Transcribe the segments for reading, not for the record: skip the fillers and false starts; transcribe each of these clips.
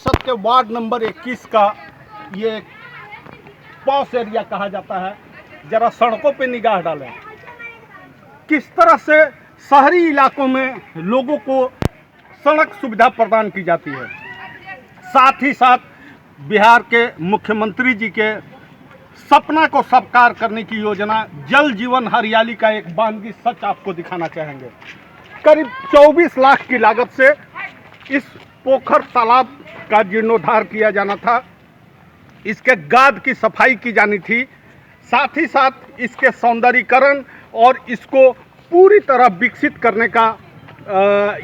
परिषद के ward number 21 का ये पॉश एरिया कहा जाता है। जरा सड़कों पे निगाह डालें, किस तरह से शहरी इलाकों में लोगों को सड़क सुविधा प्रदान की जाती है। साथ ही साथ बिहार के मुख्यमंत्री जी के सपना को साकार करने की योजना जल जीवन हरियाली का एक बानगी सच आपको दिखाना चाहेंगे। करीब 24 लाख की लागत से इस पोखर तालाब का जीर्णोद्धार किया जाना था, इसके गाद की सफाई की जानी थी, साथ ही साथ इसके सौंदर्यीकरण और इसको पूरी तरह विकसित करने का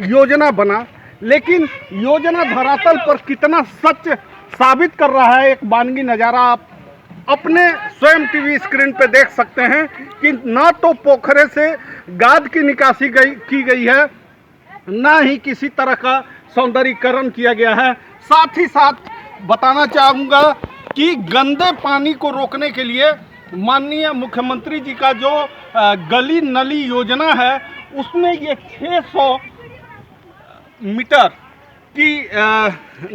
योजना बना। लेकिन योजना धरातल पर कितना सच साबित कर रहा है, एक बानगी नज़ारा आप अपने स्वयं टीवी स्क्रीन पे देख सकते हैं कि ना तो पोखरे से गाद की निकासी की गई है, ना ही किसी तरह का सौंदर्यीकरण किया गया है। साथ ही साथ बताना चाहूँगा कि गंदे पानी को रोकने के लिए माननीय मुख्यमंत्री जी का जो गली नली योजना है, उसमें ये 600 मीटर की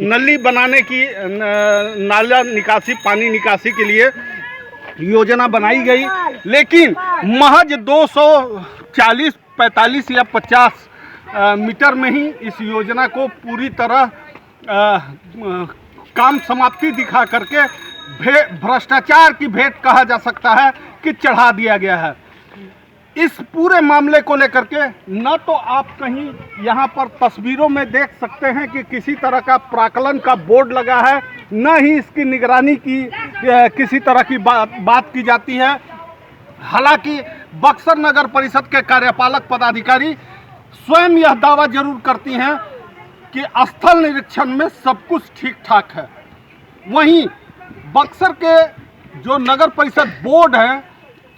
नली बनाने की नाला निकासी, पानी निकासी के लिए योजना बनाई गई। लेकिन महज 240, 45 या 50 मीटर में ही इस योजना को पूरी तरह काम समाप्ति दिखा करके भ्रष्टाचार की भेंट कहा जा सकता है कि चढ़ा दिया गया है। इस पूरे मामले को लेकर के न तो आप कहीं यहाँ पर तस्वीरों में देख सकते हैं कि किसी तरह का प्राकलन का बोर्ड लगा है, न ही इसकी निगरानी की किसी तरह की बात की जाती है। हालांकि बक्सर नगर परिषद के कार्यपालक पदाधिकारी स्वयं यह दावा जरूर करती हैं कि स्थल निरीक्षण में सब कुछ ठीक ठाक है। वहीं बक्सर के जो नगर परिषद बोर्ड है,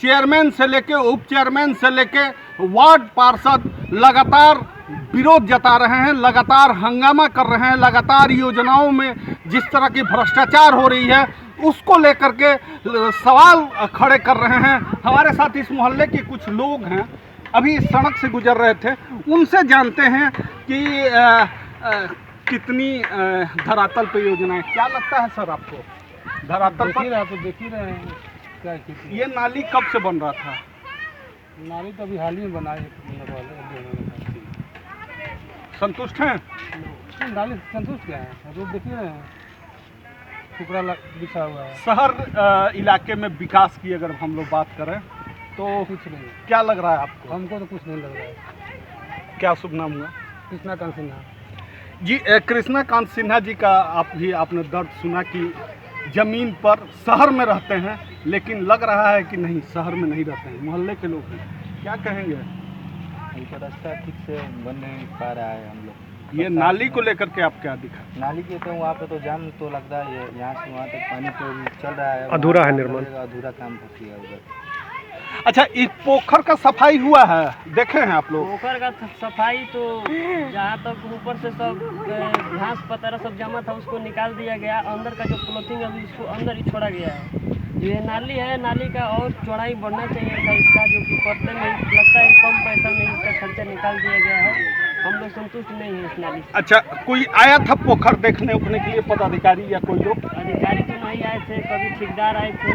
चेयरमैन से लेके उप चेयरमैन से लेके वार्ड पार्षद लगातार विरोध जता रहे हैं, लगातार हंगामा कर रहे हैं, लगातार योजनाओं में जिस तरह की भ्रष्टाचार हो रही है उसको लेकर के सवाल खड़े कर रहे हैं। हमारे साथ इस मोहल्ले के कुछ लोग हैं, अभी इस सड़क से गुजर रहे थे, उनसे जानते हैं कि कितनी धरातल पे योजना है। क्या लगता है सर आपको धरातल पर? देख ही रहे हैं क्या ये नाली कब से बन रहा था? नाली तो अभी हाल ही में बना है। संतुष्ट हैं? नाली संतुष्ट क्या है, रोड देख ही रहे हैं, टुकड़ा बिछा हुआ है। शहर इलाके में विकास की अगर हम लोग बात करें तो कुछ नहीं। क्या लग रहा है आपको? हमको तो कुछ नहीं लग रहा है। क्या शुभ नाम हुआ? कृष्णाकांत सिन्हा जी। कृष्णाकांत सिन्हा जी का आपने दर्द सुना कि जमीन पर शहर में रहते हैं, लेकिन लग रहा है कि नहीं, शहर में नहीं रहते हैं, मोहल्ले के लोग हैं। क्या कहेंगे? इनका रास्ता ठीक से बन नहीं पा रहा है। हम लोग ये नाली को लेकर के आप क्या दिखा? नाली के तो वहाँ पे तो जाम तो लगता है, यहाँ से वहाँ तक पानी तो चल रहा है, अधूरा है निर्माण, अधूरा काम होती है उधर। अच्छा, इस पोखर का सफाई हुआ है, देखे हैं आप लोग? पोखर का सफाई तो जहाँ तक ऊपर से सब घास पतरा सब जमा था उसको निकाल दिया गया, अंदर का जो क्लोथिंग है उसको अंदर ही छोड़ा गया है। जो ये नाली है, नाली का और चौड़ाई बढ़ना चाहिए था इसका, जो कि पड़ते में लगता है कम पैसा में इसका खर्चा निकाल दिया गया है। हम लोग संतुष्ट नहीं है इस नाली से। अच्छा, कोई आया था पोखर देखने उखने के लिए, पदाधिकारी या कोई लोग? अधिकारी तो नहीं आए थे, कभी ठेकेदार आए थे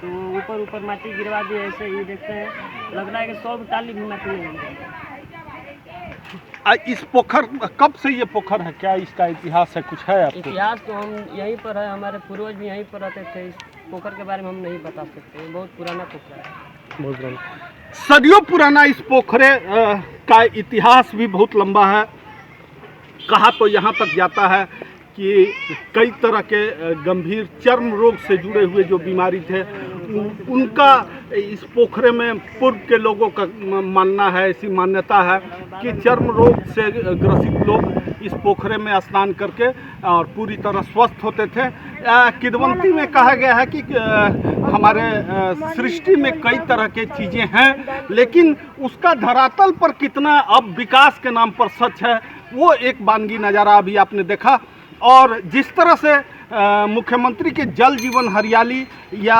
तो ऊपर माटी गिरवा दिए। ऐसे ही देखते हैं, लग रहा है कि 100 टाली भी माटी नहीं है। इस पोखर कब से ये पोखर है, क्या इसका इतिहास है, कुछ है आपको? इतिहास तो हम यहीं पर है, हमारे पूर्वज भी यहीं पर रहते थे। इस पोखर के बारे में हम नहीं बता सकते, बहुत पुराना पोखर है, बहुत पुराना, सदियों पुराना। इस पोखरे का इतिहास भी बहुत लंबा है। कहा तो यहाँ तक जाता है कि कई तरह के गंभीर चर्म रोग से जुड़े हुए जो बीमारी थे उनका इस पोखरे में पूर्व के लोगों का मानना है, ऐसी मान्यता है कि चर्म रोग से ग्रसित लोग इस पोखरे में स्नान करके और पूरी तरह स्वस्थ होते थे। किदवंती में कहा गया है कि हमारे सृष्टि में कई तरह के चीज़ें हैं, लेकिन उसका धरातल पर कितना अब विकास के नाम पर सच है, वो एक बानगी नज़ारा अभी आपने देखा। और जिस तरह से मुख्यमंत्री के जल जीवन हरियाली या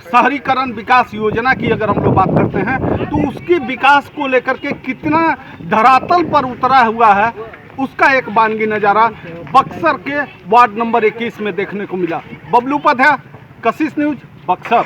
शहरीकरण विकास योजना की अगर हम लोग बात करते हैं तो उसके विकास को लेकर के कितना धरातल पर उतरा हुआ है उसका एक बानगी नज़ारा बक्सर के वार्ड नंबर 21 में देखने को मिला। बबलू उपाध्याय, कशिश न्यूज, बक्सर।